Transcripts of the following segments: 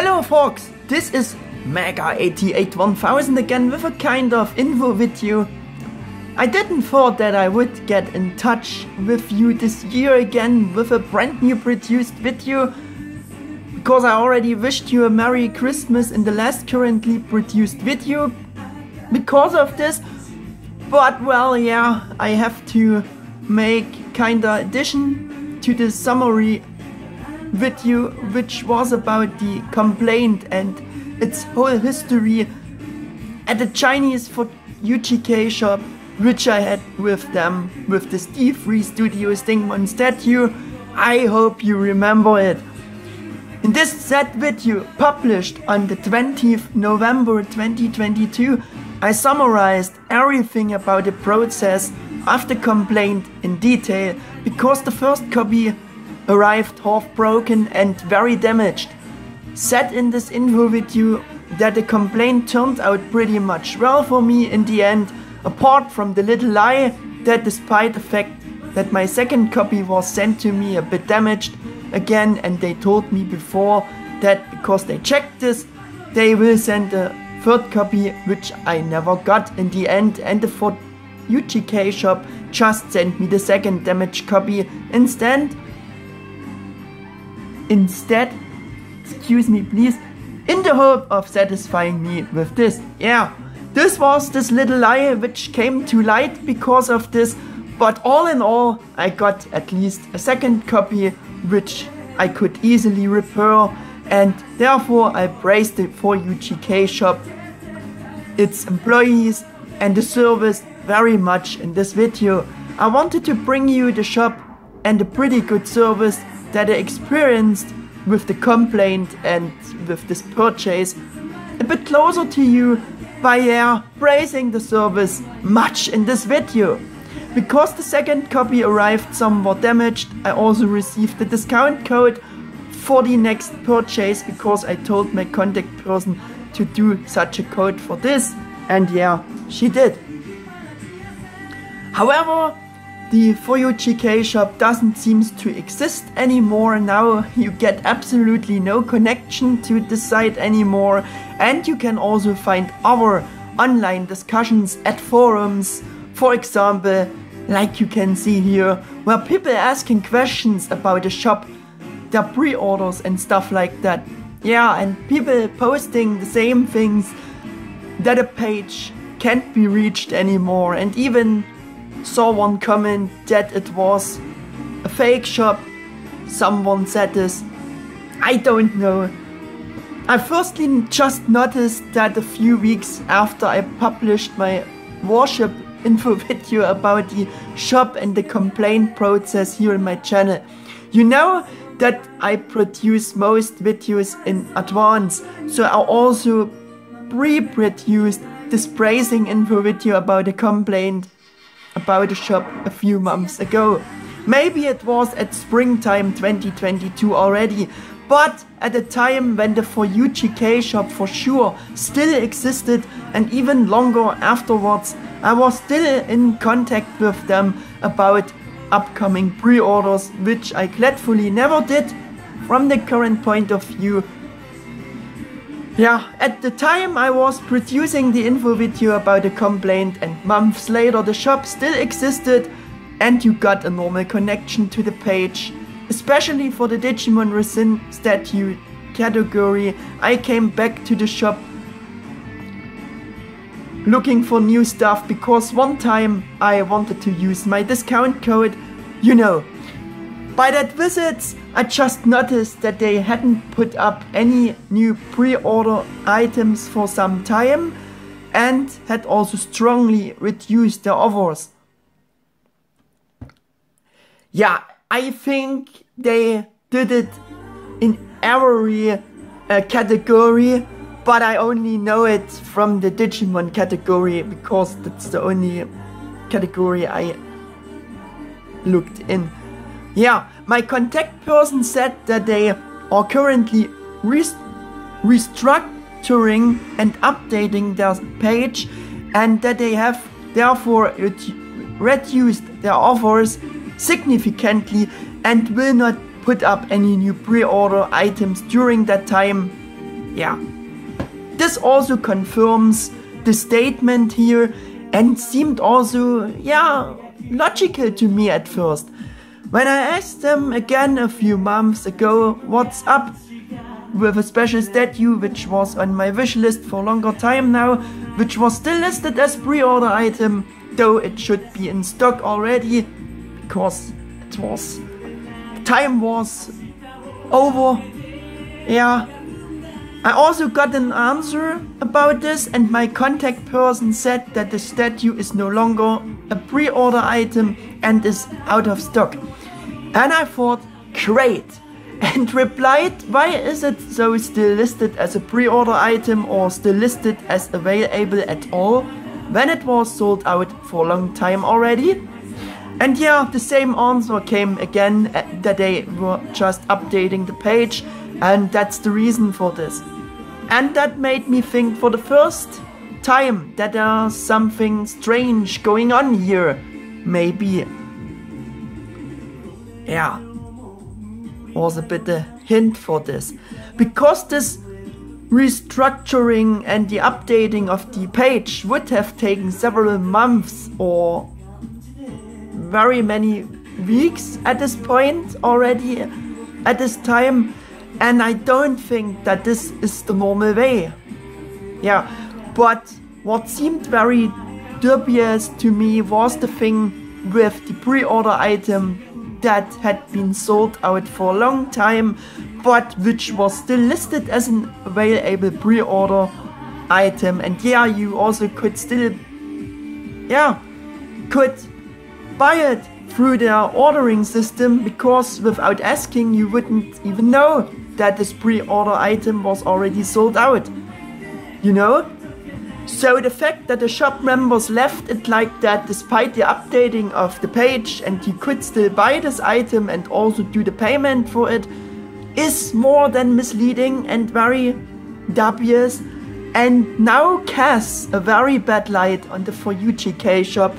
Hello folks, this is Mega881000 again with a kind of info video. I didn't thought that I would get in touch with you this year again with a brand new produced video, because I already wished you a Merry Christmas in the last currently produced video because of this. But well, yeah, I have to make kinda addition to the summary video, which was about the complaint and its whole history at the Chinese for UGK shop, which I had with them, with the Steve Free Studios Dingman statue. I hope you remember it. In this set video, published on the 20th November 2022, I summarized everything about the process of the complaint in detail, because the first copy arrived half broken and very damaged. Said in this info video that the complaint turned out pretty much well for me in the end, apart from the little lie that despite the fact that my second copy was sent to me a bit damaged again, and they told me before that because they checked this, they will send a third copy, which I never got in the end, and the for UGK shop just sent me the second damaged copy instead, excuse me please, in the hope of satisfying me with this. Yeah, this was this little lie which came to light because of this, but all in all I got at least a second copy which I could easily repair, and therefore I praised it for UGK shop, its employees and the service very much in this video. I wanted to bring you the shop and the pretty good service that I experienced with the complaint and with this purchase a bit closer to you by praising the service much in this video. Because the second copy arrived somewhat damaged, I also received the discount code for the next purchase, because I told my contact person to do such a code for this, and yeah, she did. However, the For UGK shop doesn't seem to exist anymore now. You get absolutely no connection to the site anymore, and you can also find other online discussions at forums, for example, like you can see here, where people asking questions about the shop, their pre-orders and stuff like that. Yeah, and people posting the same things, that a page can't be reached anymore, and even saw one comment that it was a fake shop. Someone said this. I don't know. I firstly just noticed that a few weeks after I published my worship info video about the shop and the complaint process here in my channel. You know that I produce most videos in advance, so I also pre-produced this praising info video about the complaint about the shop a few months ago. Maybe it was at springtime 2022 already, but at the time when the For UGK shop for sure still existed, and even longer afterwards, I was still in contact with them about upcoming pre-orders, which I gladfully never did from the current point of view. Yeah, at the time I was producing the info video about the complaint, and months later the shop still existed and you got a normal connection to the page. Especially for the Digimon Resin statue category, I came back to the shop looking for new stuff, because one time I wanted to use my discount code, you know. By that visit, I just noticed that they hadn't put up any new pre-order items for some time, and had also strongly reduced their offers. Yeah, I think they did it in every category, but I only know it from the Digimon category, because that's the only category I looked in. Yeah, my contact person said that they are currently restructuring and updating their page, and that they have therefore reduced their offers significantly and will not put up any new pre-order items during that time. yeah, this also confirms the statement here and seemed also, yeah, logical to me at first. When I asked them again a few months ago what's up with a special statue which was on my wish list for a longer time now, which was still listed as pre-order item, though it should be in stock already, because time was over. Yeah, I also got an answer about this, and my contact person said that the statue is no longer a pre-order item and is out of stock. And I thought, great, and replied, why is it so still listed as a pre-order item or still listed as available at all when it was sold out for a long time already? And yeah, the same answer came again, that they were just updating the page, and that's the reason for this. And that made me think for the first time that there's something strange going on here, maybe. Yeah, was a bit a hint for this. Because this restructuring and the updating of the page would have taken several months or very many weeks at this point already, at this time, and I don't think that this is the normal way. Yeah, but what seemed very dubious to me was the thing with the pre-order item that had been sold out for a long time, but which was still listed as an available pre-order item. And yeah, you also could still, yeah, could buy it through their ordering system, because without asking you wouldn't even know that this pre-order item was already sold out, you know? So the fact that the shop members left it like that despite the updating of the page and you could still buy this item and also do the payment for it is more than misleading and very dubious, and now casts a very bad light on the For You GK shop.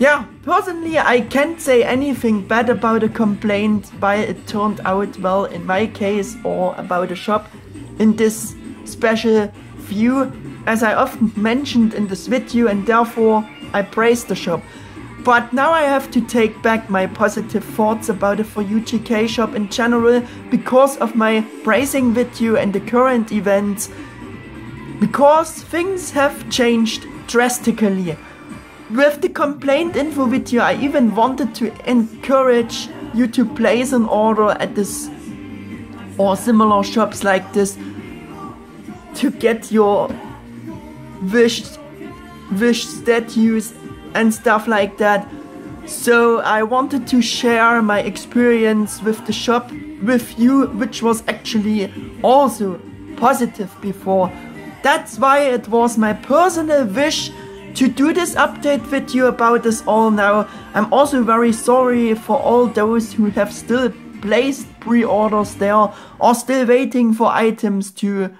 Yeah, personally I can't say anything bad about a complaint why it turned out well in my case or about the shop in this special view, as I often mentioned in this video, and therefore I praise the shop. But now I have to take back my positive thoughts about the For You GK shop in general because of my praising video and the current events, because things have changed drastically. With the complaint info video, I even wanted to encourage you to place an order at this or similar shops like this to get your wish statues and stuff like that. So I wanted to share my experience with the shop with you, which was actually also positive before. That's why it was my personal wish to do this update video about this all now. I'm also very sorry for all those who have still placed pre-orders there or still waiting for items to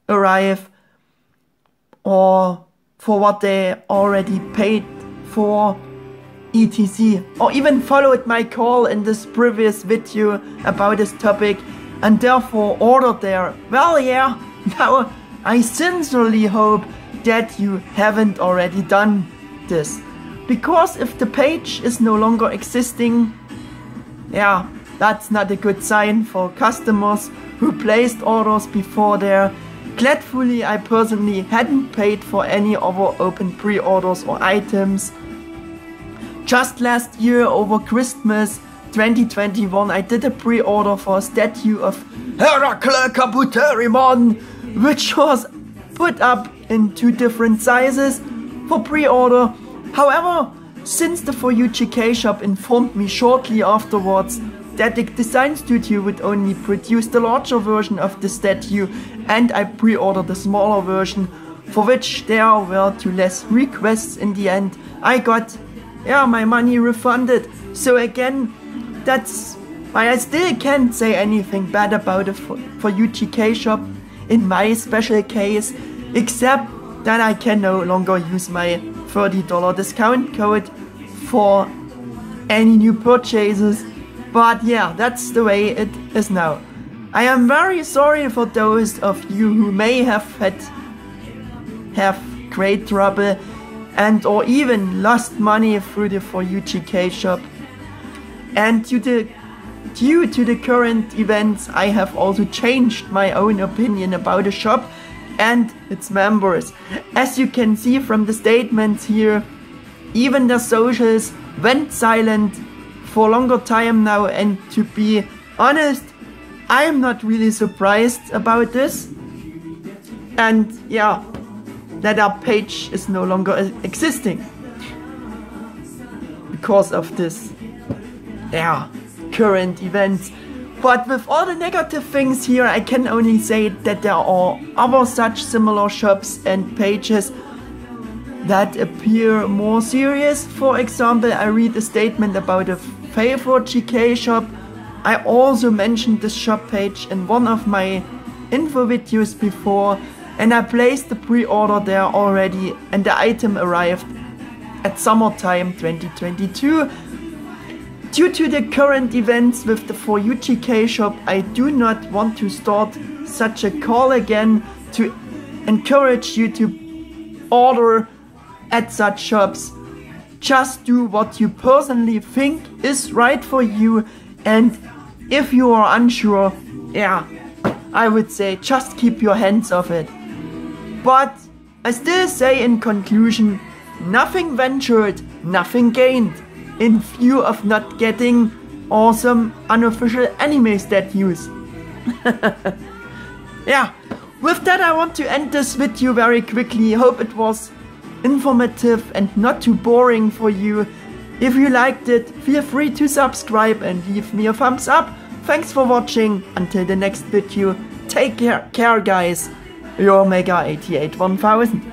arrive or for what they already paid for, etc. Or even followed my call in this previous video about this topic and therefore ordered there. Well, yeah, now I sincerely hope that you haven't already done this, because if the page is no longer existing, yeah, that's not a good sign for customers who placed orders before there. Gladfully, I personally hadn't paid for any other open pre-orders or items. Just last year over Christmas 2021 I did a pre-order for a statue of Heracle Kabuterimon, which was put up in 2 different sizes for pre-order. However, since the For You GK shop informed me shortly afterwards that the design studio would only produce the larger version of the statue and I pre-ordered the smaller version, for which there were 2 less requests in the end, I got, yeah, my money refunded. So again, that's why I still can't say anything bad about the For You GK shop in my special case, except that I can no longer use my $30 discount code for any new purchases. But yeah, that's the way it is now. I am very sorry for those of you who may have great trouble and or even lost money through the For You GK shop. And due to the current events, I have also changed my own opinion about the shop and its members. As you can see from the statements here, even the socials went silent for a longer time now, and to be honest, I am not really surprised about this. And yeah, that our page is no longer existing because of this current events. But with all the negative things here, I can only say that there are other such similar shops and pages that appear more serious. For example, I read a statement about a favorite GK shop. I also mentioned this shop page in one of my info videos before, and I placed the pre-order there already, and the item arrived at summertime 2022. Due to the current events with the For You GK shop, I do not want to start such a call again to encourage you to order at such shops. Just do what you personally think is right for you, and if you are unsure, I would say just keep your hands off it. But I still say in conclusion, nothing ventured, nothing gained, in view of not getting awesome unofficial anime statues. With that I want to end this video very quickly. Hope it was informative and not too boring for you. If you liked it, feel free to subscribe and leave me a thumbs up. Thanks for watching. Until the next video, take care guys. Your Mega 88 1000.